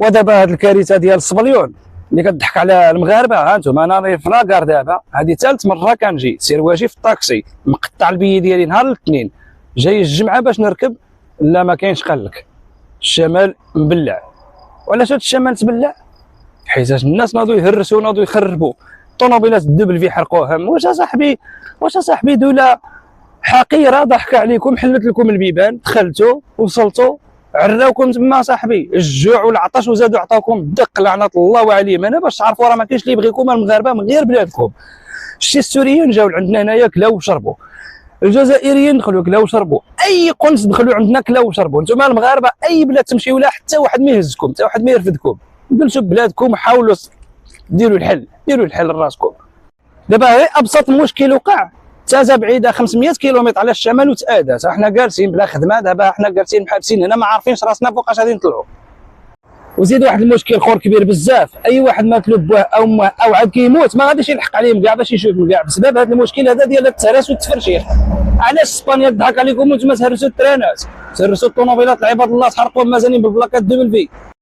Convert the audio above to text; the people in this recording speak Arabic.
ودابا هذه الكارثه ديال الصبليون اللي كتضحك على المغاربه. ها انتم انا راه في لاكار دابا، هذه ثالث مره كنجي سير واجي في الطاكسي مقطع البي ديالي نهار الاثنين جاي الجمعه باش نركب. لا ما كاينش، قال لك الشمال مبلع. وعلاش هذا الشمال تبلع؟ حيت الناس ناضوا يهرسوا ناضوا يخربوا طوموبيلات الدبل في حرقوها. واش صاحبي دوله حقيره ضحك عليكم، حلت لكم البيبان، دخلتوا وصلتوا عراوكم تما صاحبي الجوع والعطش وزادوا عطاوكم الدق لعنه الله عليهم. انا باش تعرفوا راه ما كاينش اللي يبغيكم المغاربه من غير بلادكم. شتي السوريين جاو عندنا هنايا كلاو وشربوا، الجزائريين دخلوا كلاو وشربوا، اي قنص دخلوا عندنا كلاو وشربوا. انتم المغاربه اي بلاد تمشيو لها حتى واحد ما يهزكم، حتى واحد ما يرفدكم. جلسوا ببلادكم حاولوا ديروا الحل لراسكم. دابا غير ابسط مشكل وقع، تازا بعيده 500 كيلومتر على الشمال وتادات، احنا جالسين بلا خدمه. دابا احنا جالسين محابسين هنا ما عارفينش راسنا فوقاش غادي نطلعوا. وزيد واحد المشكل اخر كبير بزاف، اي واحد ماتلو بواه او امه او عاد كيموت ما غاديش يلحق عليهم كاع باش يشوفهم كاع بسبب هذا المشكل هذا ديال التهرس والتفرشيح. علاش اسبانيا تضحك عليكم وانتم تهرسوا الترانات، تهرسوا الطوموبيلات العباد الله، تحرقوا المزانين بالبلاكات دبل في